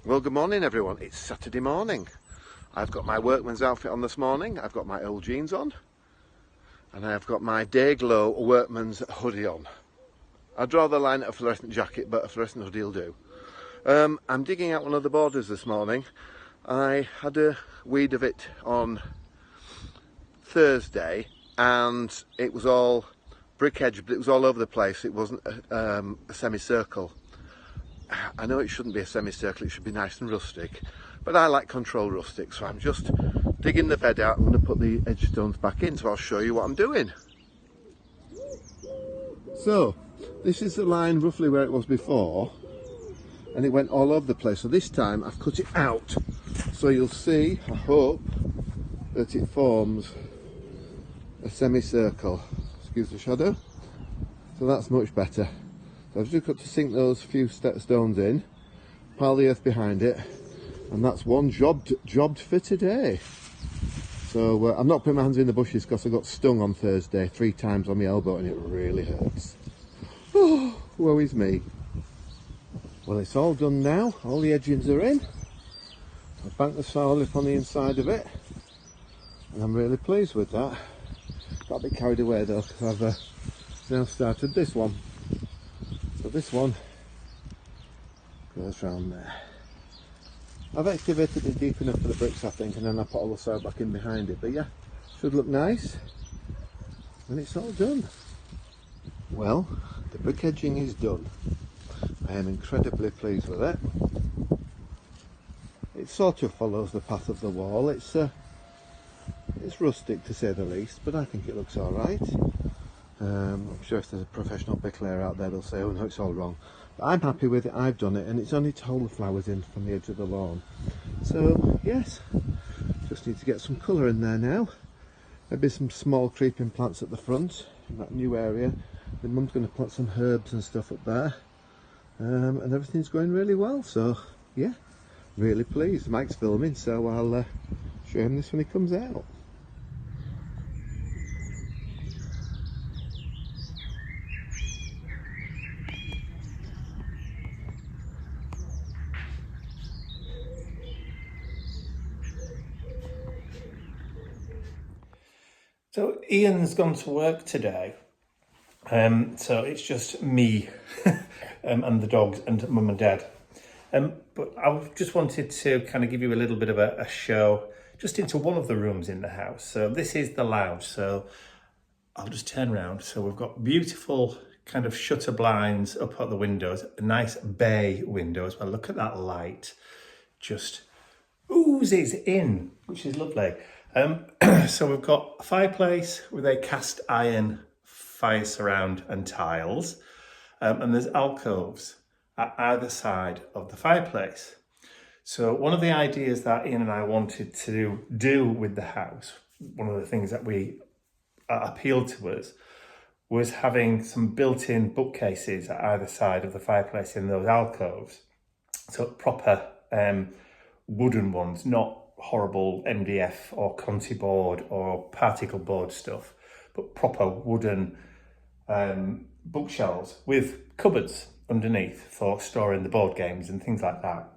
Well, good morning everyone. It's Saturday morning. I've got my workman's outfit on this morning. I've got my old jeans on. And I've got my day glow workman's hoodie on. I'd rather line it a fluorescent jacket, but a fluorescent hoodie will do. I'm digging out one of the borders this morning. I had a weed of it on Thursday and it was all brick edge, but it was all over the place. It wasn't a semicircle. I know it shouldn't be a semicircle, it should be nice and rustic, but I like control rustic, so I'm just digging the bed out. I'm going to put the edge stones back in, so I'll show you what I'm doing. So this is the line roughly where it was before, and it went all over the place. So this time I've cut it out, so you'll see, I hope, that it forms a semicircle. Excuse the shadow. So that's much better. So I've just got to sink those few stones in, pile the earth behind it, and that's one jobbed for today. So I'm not putting my hands in the bushes because I got stung on Thursday 3 times on my elbow and it really hurts. Oh, woe is me. Well, it's all done now. All the edgings are in. I've banked the soil up on the inside of it, and I'm really pleased with that. Got a bit carried away though because I've now started this one. So this one goes round there. I've excavated it deep enough for the bricks, I think, and then I put all the soil back in behind it. But yeah, should look nice when it's all done. Well, the brick edging is done. I am incredibly pleased with it. It sort of follows the path of the wall. It's rustic to say the least, but I think it looks all right. I'm sure if there's a professional bricklayer out there, they'll say, oh no, it's all wrong. But I'm happy with it, I've done it, and it's only to hold the flowers in from the edge of the lawn. So, yes, just need to get some colour in there now. Maybe some small creeping plants at the front, in that new area. Then Mum's going to plant some herbs and stuff up there. And everything's going really well, so, yeah, really pleased. Mike's filming, so I'll show him this when he comes out. So Ian's gone to work today, so it's just me and the dogs and Mum and Dad. But I just wanted to kind of give you a little bit of a show just into one of the rooms in the house. So this is the lounge, so I'll just turn around. So we've got beautiful kind of shutter blinds up at the windows, a nice bay window as well. Look at that light, just oozes in, which is lovely. So we've got a fireplace with a cast iron fire surround and tiles, and there's alcoves at either side of the fireplace. So one of the ideas that Ian and I wanted to do with the house, one of the things that appealed to us, was having some built-in bookcases at either side of the fireplace in those alcoves. So proper wooden ones, not horrible MDF or Conti board or particle board stuff, but proper wooden bookshelves with cupboards underneath for storing the board games and things like that.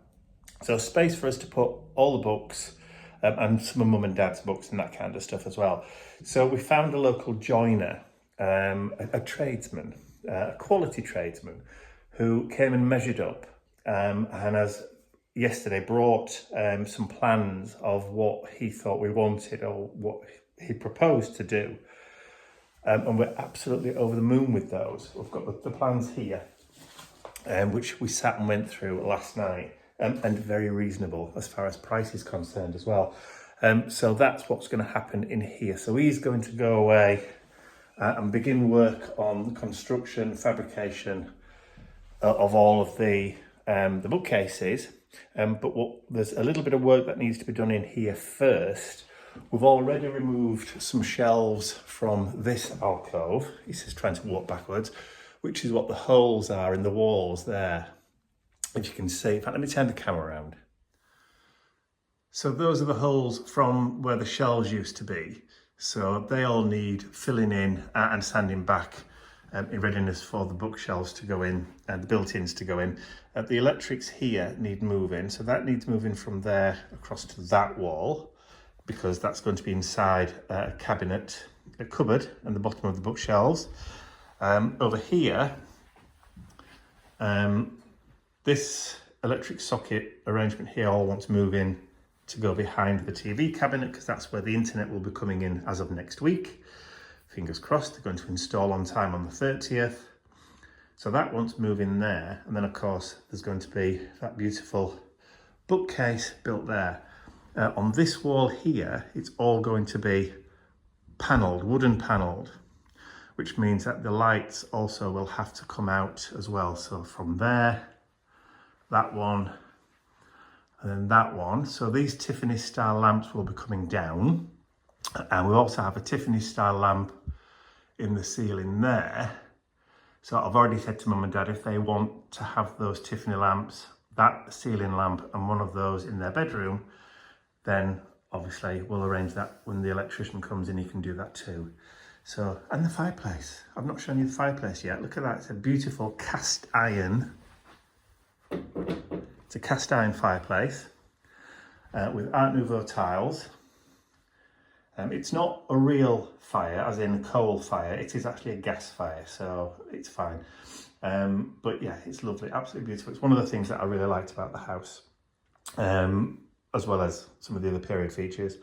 So space for us to put all the books and some of Mum and Dad's books and that kind of stuff as well. So we found a local joiner, a tradesman, a quality tradesman, who came and measured up and has yesterday brought some plans of what he thought we wanted or what he proposed to do. And we're absolutely over the moon with those. We've got the plans here, which we sat and went through last night, and very reasonable as far as price is concerned as well. So that's what's going to happen in here. So he's going to go away and begin work on construction, fabrication of all of the bookcases. But there's a little bit of work that needs to be done in here first. We've already removed some shelves from this alcove. He's just trying to walk backwards, which is what the holes are in the walls there. If you can see, in fact, let me turn the camera around. So those are the holes from where the shelves used to be. So they all need filling in and sanding back in readiness for the bookshelves to go in and the built-ins to go in. The electrics here need moving, so that needs moving from there across to that wall, because that's going to be inside a cabinet, a cupboard, and the bottom of the bookshelves. Over here, this electric socket arrangement here all wants to move in to go behind the TV cabinet, because that's where the internet will be coming in as of next week. Fingers crossed, they're going to install on time on the 30th. So that wants to move in there. And then of course, there's going to be that beautiful bookcase built there. On this wall here, it's all going to be panelled, wooden panelled, which means that the lights also will have to come out as well. So from there, that one, and then that one. So these Tiffany style lamps will be coming down. And we also have a Tiffany style lamp in the ceiling there. So I've already said to Mum and Dad, if they want to have those Tiffany lamps, that ceiling lamp and one of those in their bedroom, then obviously we'll arrange that when the electrician comes in, he can do that too. So, and the fireplace. I've not shown you the fireplace yet. Look at that, it's a beautiful cast iron. It's a cast iron fireplace with Art Nouveau tiles. It's not a real fire, as in coal fire. It is actually a gas fire, so it's fine. But yeah, it's lovely, absolutely beautiful. It's one of the things that I really liked about the house, as well as some of the other period features.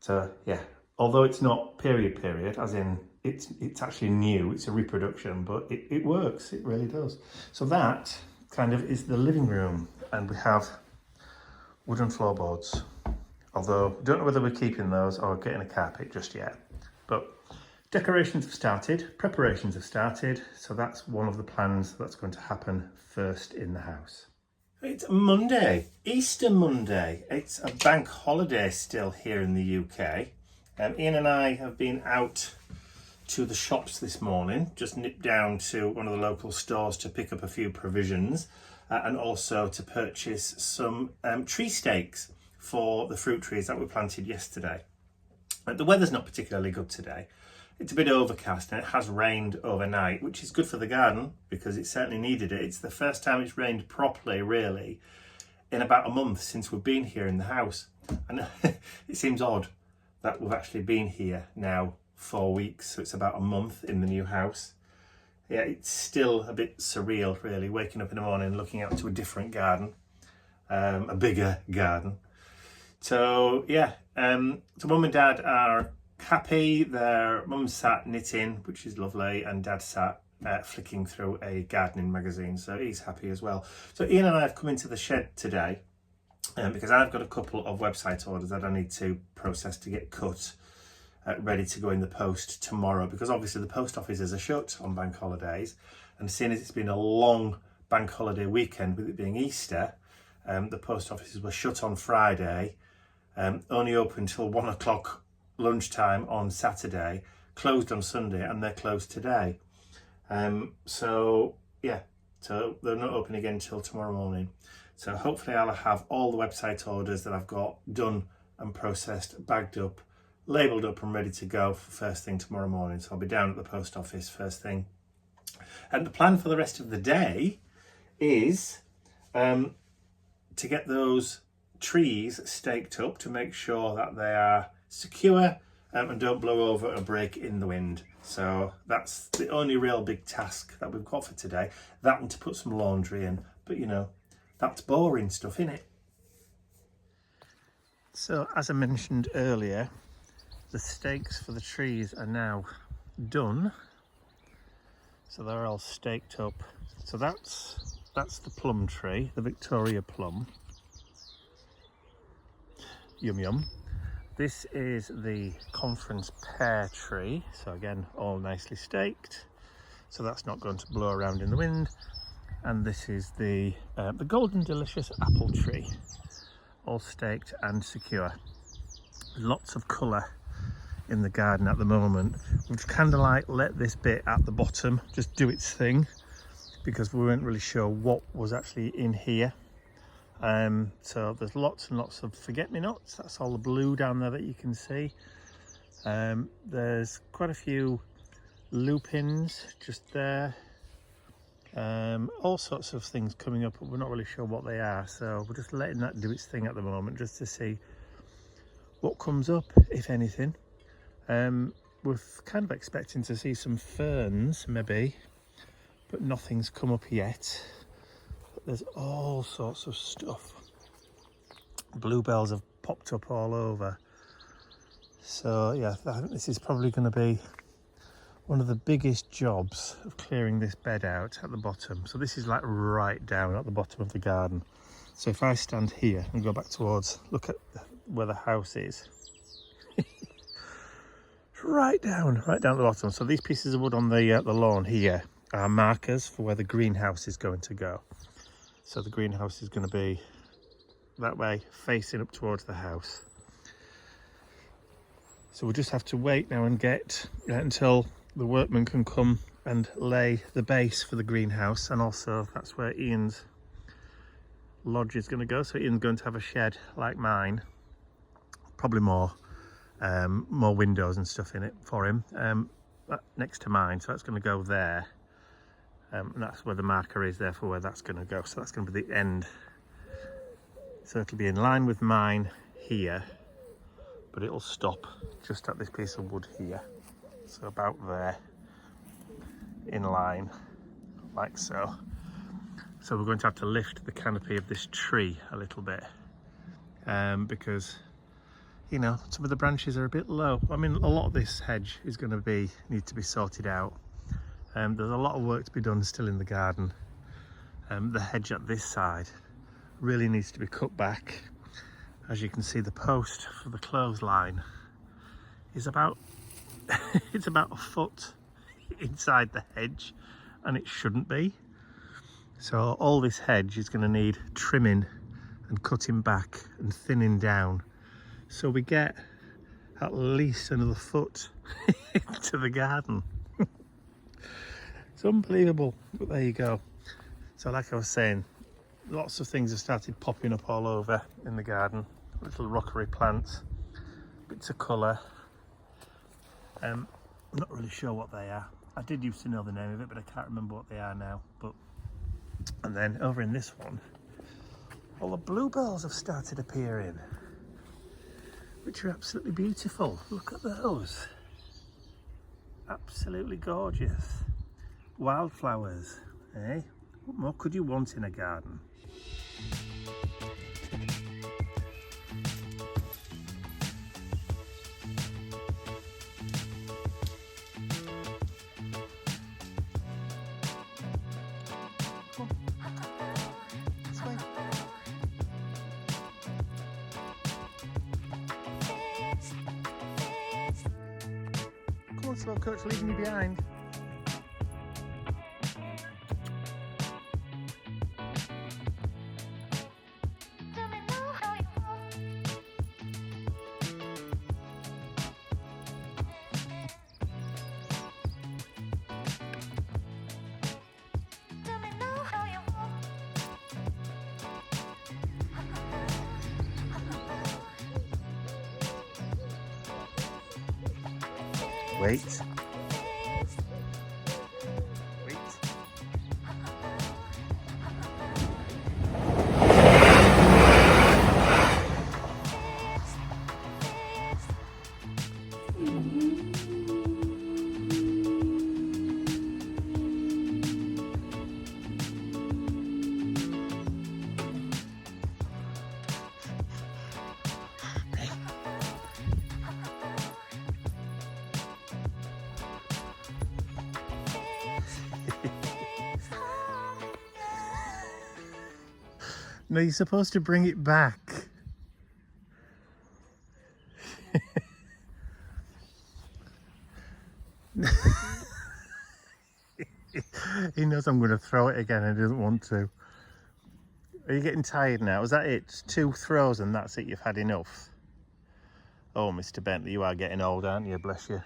So yeah, although it's not period, as in it's actually new, it's a reproduction, but it works, it really does. So that kind of is the living room, and we have wooden floorboards. Although, don't know whether we're keeping those or getting a carpet just yet. But decorations have started, preparations have started, so that's one of the plans that's going to happen first in the house. It's Monday, Easter Monday. It's a bank holiday still here in the UK. Ian and I have been out to the shops this morning, just nipped down to one of the local stores to pick up a few provisions and also to purchase some tree stakes for the fruit trees that were planted yesterday. The weather's not particularly good today. It's a bit overcast and it has rained overnight, which is good for the garden because it certainly needed it. It's the first time it's rained properly, really, in about a month since we've been here in the house. And it seems odd that we've actually been here now 4 weeks, so it's about a month in the new house. Yeah, it's still a bit surreal, really, waking up in the morning and looking out to a different garden, a bigger garden. So yeah, so Mum and Dad are happy. Their mum sat knitting, which is lovely, and Dad sat flicking through a gardening magazine, so he's happy as well. So Ian and I have come into the shed today because I've got a couple of website orders that I need to process to get cut, ready to go in the post tomorrow, because obviously the post offices are shut on bank holidays, and seeing as it's been a long bank holiday weekend with it being Easter, the post offices were shut on Friday, only open till 1 o'clock lunchtime on Saturday, closed on Sunday, and they're closed today. So yeah, so they're not open again till tomorrow morning. So hopefully I'll have all the website orders that I've got done and processed, bagged up, labelled up and ready to go for first thing tomorrow morning. So I'll be down at the post office first thing. And the plan for the rest of the day is to get those trees staked up to make sure that they are secure and don't blow over or break in the wind. So that's the only real big task that we've got for today. That and to put some laundry in, but you know, that's boring stuff, isn't it? So as I mentioned earlier, the stakes for the trees are now done. So they're all staked up. So that's the plum tree, the Victoria plum. Yum yum. This is the conference pear tree. So again, all nicely staked. So that's not going to blow around in the wind. And this is the golden delicious apple tree, all staked and secure. Lots of colour in the garden at the moment. We've kind of like let this bit at the bottom just do its thing because we weren't really sure what was actually in here. So there's lots and lots of forget-me-nots. That's all the blue down there that you can see. There's quite a few lupins just there. All sorts of things coming up, but we're not really sure what they are, so we're just letting that do its thing at the moment, just to see what comes up, if anything. We're kind of expecting to see some ferns, maybe, but nothing's come up yet. But there's all sorts of stuff. Bluebells have popped up all over. So yeah, I think this is probably going to be one of the biggest jobs of clearing this bed out at the bottom. So this is like right down at the bottom of the garden. So if I stand here and go back towards, look at where the house is. right down at the bottom. So these pieces of wood on the lawn here are markers for where the greenhouse is going to go. So the greenhouse is going to be that way, facing up towards the house. So we'll just have to wait now and get until the workmen can come and lay the base for the greenhouse, and also that's where Ian's lodge is going to go. So Ian's going to have a shed like mine, probably more windows and stuff in it for him, next to mine. So that's going to go there, and that's where the marker is there for where that's going to go. So that's going to be the end. So it'll be in line with mine here, but it'll stop just at this piece of wood here. So about there, in line, like so. So we're going to have to lift the canopy of this tree a little bit, because, you know, some of the branches are a bit low. I mean, a lot of this hedge is going to need to be sorted out. There's a lot of work to be done still in the garden. The hedge at this side really needs to be cut back. As you can see, the post for the clothesline is about it's about a foot inside the hedge, and it shouldn't be. So all this hedge is going to need trimming and cutting back and thinning down, so we get at least another foot into the garden. It's unbelievable, but there you go. So like I was saying, lots of things have started popping up all over in the garden. Little rockery plants, bits of colour. I'm not really sure what they are. I did used to know the name of it, but I can't remember what they are now. And then over in this one, all the bluebells have started appearing, which are absolutely beautiful. Look at those. Absolutely gorgeous. Wildflowers, eh? What more could you want in a garden? Come on, slow coach, leaving me behind. Wait. No, you're supposed to bring it back. He knows I'm going to throw it again and he doesn't want to. Are you getting tired now? Is that it? 2 throws and that's it? You've had enough? Oh, Mr. Bentley, you are getting old, aren't you? Bless you.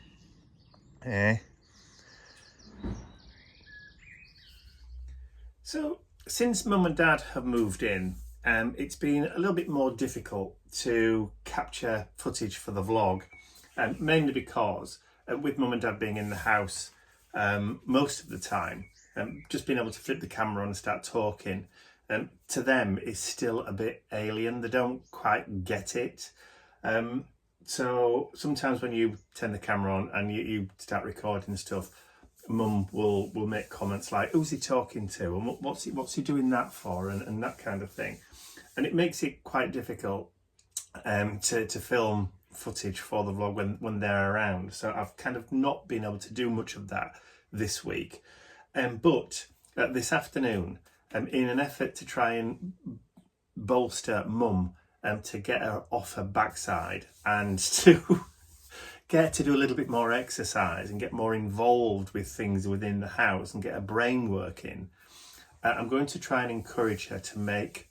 Eh? So, since Mum and Dad have moved in, it's been a little bit more difficult to capture footage for the vlog, mainly because with Mum and Dad being in the house, most of the time. Just being able to flip the camera on and start talking, to them is still a bit alien. They don't quite get it. So sometimes when you turn the camera on and you start recording stuff, Mum will make comments like, "Who's he talking to? And what's he doing that for?" and that kind of thing. And it makes it quite difficult to film footage for the vlog when they're around. So I've kind of not been able to do much of that this week. But this afternoon, in an effort to try and bolster Mum, to get her off her backside and to get her to do a little bit more exercise and get more involved with things within the house and get her brain working, I'm going to try and encourage her to make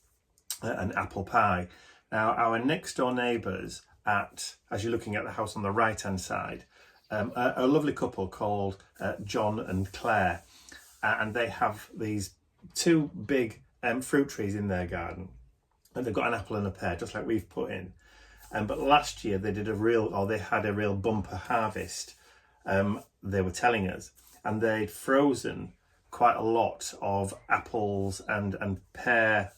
an apple pie. Now, our next door neighbours as you're looking at the house on the right hand side, a lovely couple called John and Claire, and they have these 2 big fruit trees in their garden, and they've got an apple and a pear just like we've put in. But last year they had a real bumper harvest, they were telling us, and they'd frozen quite a lot of apples and pear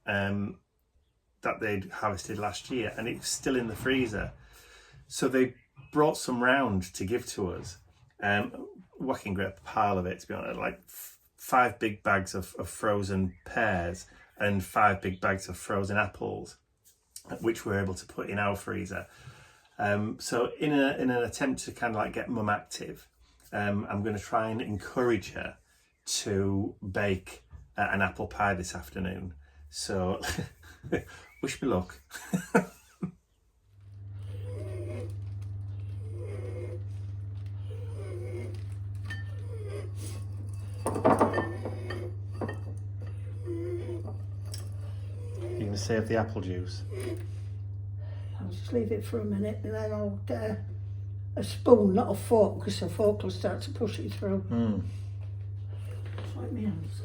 that they'd harvested last year, and it was still in the freezer. So they brought some round to give to us. Whacking great pile of it, to be honest, like 5 big bags of frozen pears and 5 big bags of frozen apples, which we're able to put in our freezer. So in an attempt to kind of like get Mum active, I'm going to try and encourage her to bake an apple pie this afternoon. So wish me luck. You're going to save the apple juice? I'll just leave it for a minute and then I'll get a spoon, not a fork, because a fork will start to push it through. Just like my hands.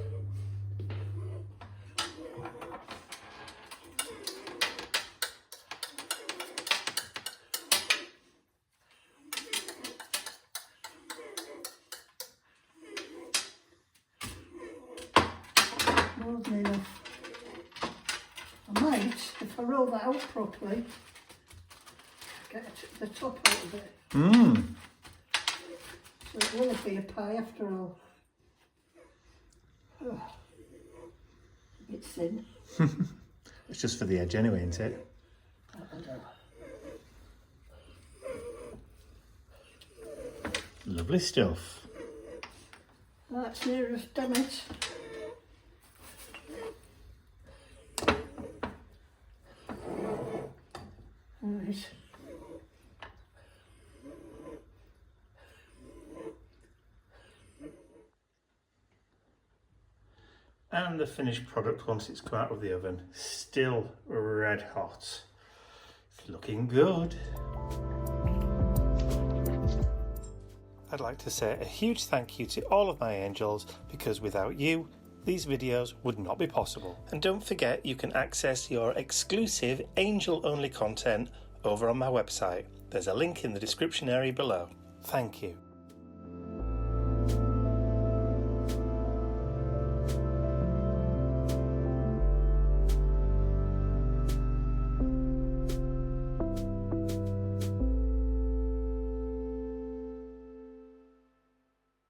More than enough. I might, if I roll that out properly, get the top out of it. So it will be a pie after all. Oh, a bit thin. It's just for the edge anyway, isn't it? I know. Lovely stuff. That's near enough done it. Right. And the finished product, once it's come out of the oven, still red hot. It's looking good. I'd like to say a huge thank you to all of my angels, because without you, these videos would not be possible. And don't forget, you can access your exclusive angel-only content over on my website. There's a link in the description area below. Thank you.